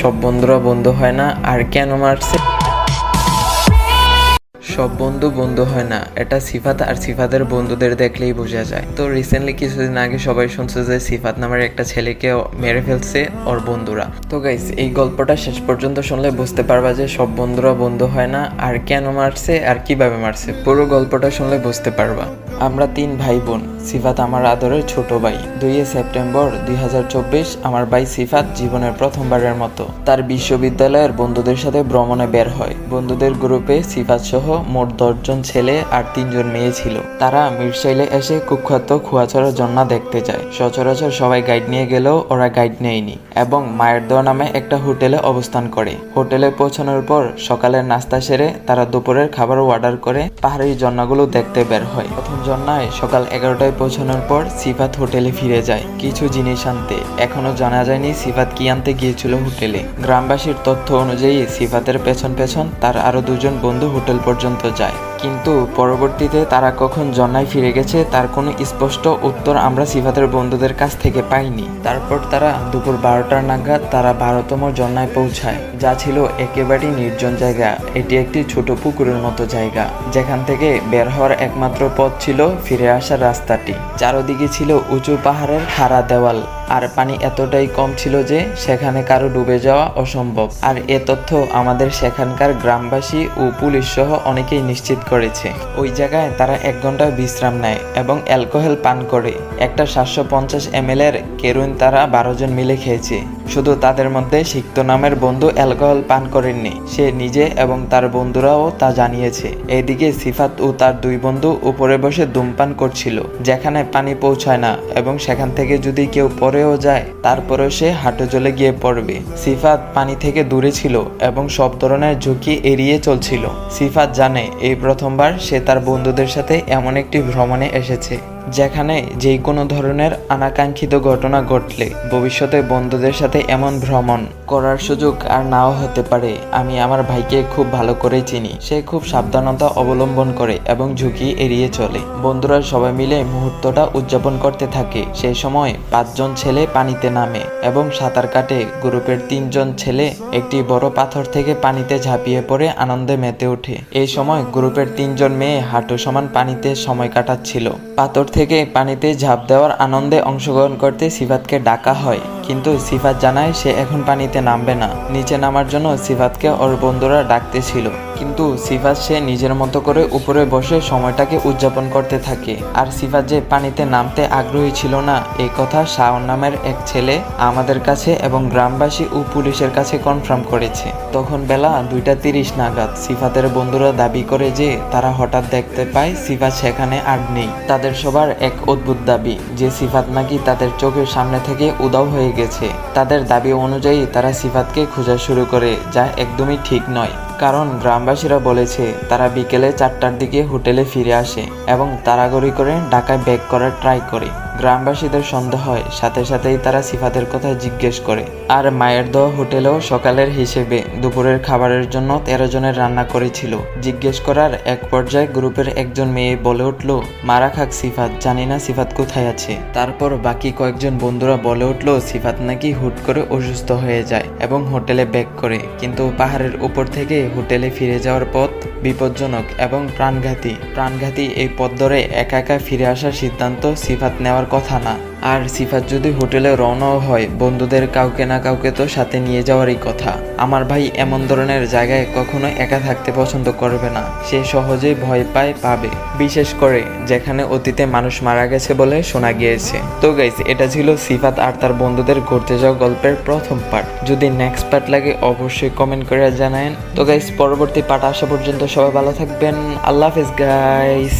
সব বন্ধুরা বন্ধু হয় না। আর কেন মারছে? সব বন্ধু বন্ধু হয় না, এটা সিফাত আর সিফাতের বন্ধুদের দেখলেই বোঝা যায়। তো রিসেন্টলি কিছুদিন আগে সবাই শুনছে যে সিফাত নামের একটা ছেলেকে মেরে ফেলছে ওর বন্ধুরা। তো গাইস, এই গল্পটা শেষ পর্যন্ত শুনলে বুঝতে পারবা যে সব বন্ধুরা বন্ধু হয় না, আর কেন মারছে আর কিভাবে মারছে। পুরো গল্পটা শুনলে বুঝতে পারবা। আমরা 3 ভাই বোন। সিফাত আমার আদরের ছোট ভাই। 2 সেপ্টেম্বর 2024 আমার ভাই সিফাত জীবনের প্রথমবারের মতো তার বিশ্ববিদ্যালয়ের বন্ধুদের সাথে ভ্রমণে বের হয়। বন্ধুদের গ্রুপে সিফাত সহ মোট 10 জন ছেলে আর 3 জন মেয়ে ছিল। তারা মিরসাইলে এসে কুখ্যাত খুয়াছড়া ঝর্ণা দেখতে যায়। সচরাচর সবাই গাইড নিয়ে গেলেও ওরা গাইড নেয়নি এবং মায়ের দোয়া নামে একটা হোটেলে অবস্থান করে। হোটেলে পৌঁছানোর পর সকালের নাস্তা সেরে তারা দুপুরের খাবার অর্ডার করে পাহাড়ি ঝর্ণাগুলো দেখতে বের হয়। প্রথম ঝর্ণায় সকাল 11টায় পৌঁছানোর পর সিফাত হোটেলে ফিরে যায় কিছু জিনিস আনতে। এখনো জানা যায়নি সিফাত কি আনতে গিয়েছিল হোটেলে। গ্রামবাসীর তথ্য অনুযায়ী সিফাতের পেছন পেছন তার আরো 2 জন বন্ধু হোটেল পর্যন্ত যায়, কিন্তু পরবর্তীতে তারা কখন ঝর্ণায় ফিরে গেছে তার কোনো স্পষ্ট উত্তর আমরা সিফাতের বন্ধুদের কাছ থেকে পাইনি। তারপর তারা দুপুর 12টার নাগাদ তারা 12তম ঝর্ণায় পৌঁছায়, যা ছিল একেবারেই নির্জন জায়গা। এটি একটি ছোট পুকুরের মতো জায়গা, যেখান থেকে বের হওয়ার একমাত্র পথ ছিল ফিরে আসার রাস্তাটি। চারদিকে ছিল উঁচু পাহাড়ের খাড়া দেওয়াল, আর পানি এতটাই কম ছিল যে সেখানে কারো ডুবে যাওয়া অসম্ভব। আর এ তথ্য আমাদের সেখানকার গ্রামবাসী ও পুলিশ সহ অনেকেই নিশ্চিত করেছে। ওই জায়গায় তারা 1 ঘন্টা বিশ্রাম নেয় এবং অ্যালকোহল পান করে। একটা 750 ml এর কেরোইন তারা 12 জন মিলে খেয়েছে। শুধু তাদের মধ্যে সিক্ত নামের বন্ধু অ্যালকোহল পান করেননি, সে নিজে এবং তার বন্ধুরাও তা জানিয়েছে। এদিকে সিফাত ও তার 2 বন্ধু উপরে বসে ধূমপান করছিল, যেখানে পানি পৌঁছায় না এবং সেখান থেকে যদি কেউ পড়েও যায় তারপরেও সে হাঁটু জলে গিয়ে পড়বে। সিফাত পানি থেকে দূরে ছিল এবং সব ধরনের ঝুঁকি এড়িয়ে চলছিল। সিফাত জানে এই প্রথমবার সে তার বন্ধুদের সাথে এমন একটি ভ্রমণে এসেছে যেখানে যে কোনো ধরনের অনাকাঙ্ক্ষিত ঘটনা ঘটলে ভবিষ্যতে বন্ধুদের সাথে এমন ভ্রমণ করার সুযোগ আর নাও হতে পারে। আমি আমার ভাইকে খুব ভালো করেই চিনি। সে খুব সাবধানতা অবলম্বন করে এবং ঝুঁকি এড়িয়ে চলে। বন্ধুরা সবাই মিলে মুহূর্তটা উদযাপন করতে থাকে। সেই সময় 5 জন ছেলে পানিতে নামে এবং সাঁতার কাটে। গ্রুপের 3 জন ছেলে একটি বড় পাথর থেকে পানিতে ঝাঁপিয়ে পড়ে আনন্দে মেতে ওঠে। এই সময় গ্রুপের 3 জন মেয়ে হাঁটু সমান পানিতে সময় কাটাচ্ছিল। পাথর থেকে পানিতে ঝাঁপ দেওয়ার আনন্দে অংশগ্রহণ করতে সিফাতকে ডাকা হয়, কিন্তু সিফাত জানায় সে এখন পানিতে নামবে না। নিচে নামার জন্য সিফাতকে ওর বন্ধুরা ডাকতেছিল, কিন্তু সিফাত সে নিজের মতো করে উপরে বসে সময়টাকে উদযাপন করতে থাকে। আর সিফাত যে পানিতে নামতে আগ্রহী ছিল না এই কথা শাওন নামের এক ছেলে আমাদের কাছে এবং গ্রামবাসী ও পুলিশের কাছে কনফার্ম করেছে। তখন বেলা 2:30 নাগাদ সিফাতের বন্ধুরা দাবি করে যে তারা হঠাৎ দেখতে পায় সিফাত সেখানে আর নেই। তাদের সবার এক অদ্ভুত দাবি যে সিফাত নাকি তাদের চোখের সামনে থেকে উধাও হয়ে গেছে। তাদের দাবি অনুযায়ী তারা সিফাতকে খোঁজা শুরু করে, যা একদমই ঠিক নয়, কারণ গ্রামবাসীরা বলেছে তারা বিকেলে 4টার দিকে হোটেলে ফিরে আসে এবং তাড়াহুড়ো করে ঢাকায় ব্যাক করার ট্রাই করে। গ্রামবাসীদের সন্দেহ হয়, সাথে সাথেই তারা সিফাতের কথা জিজ্ঞেস করে। আর মায়ের দোয়া হোটেলেও সকালের হিসেবে দুপুরের খাবারের জন্য 13 জনের রান্না করেছিল। জিজ্ঞেস করার এক পর্যায়ে গ্রুপের একজন মেয়ে বলে উঠল, মারা খাক সিফাত, জানি না সিফাত কোথায় আছে। তারপর বাকি কয়েকজন বন্ধুরা বলে উঠল সিফাত নাকি হুট করে অসুস্থ হয়ে যায় এবং হোটেলে ব্যাক করে, কিন্তু পাহাড়ের উপর থেকে হোটেলে ফিরে যাওয়ার পথ বিপজ্জনক এবং প্রাণঘাতী। এই পথ ধরে একা একা ফিরে আসার সিদ্ধান্ত সিফাত নেওয়ার কথা না। আর সিফাত যদি হোটেলে রওনাও হয়, বন্ধুদের কাউকে না কাউকে তো সাথে নিয়ে যাওয়ারই কথা। আমার ভাই এমন ধরনের জায়গায় কখনো একা থাকতে পছন্দ করবে না। সে সহজেই ভয় পাবে, বিশেষ করে যেখানে অতীতে মানুষ মারা গেছে বলে শোনা গিয়েছে। তো গাইস, এটা ছিল সিফাত আর তার বন্ধুদের ঘুরতে যাওয়া গল্পের প্রথম পার্ট। যদি নেক্সট পার্ট লাগে অবশ্যই কমেন্ট করে জানান। তো গাইস, পরবর্তী পার্ট আসা পর্যন্ত সবাই ভালো থাকবেন। আল্লাহ হাফেজ গাইস।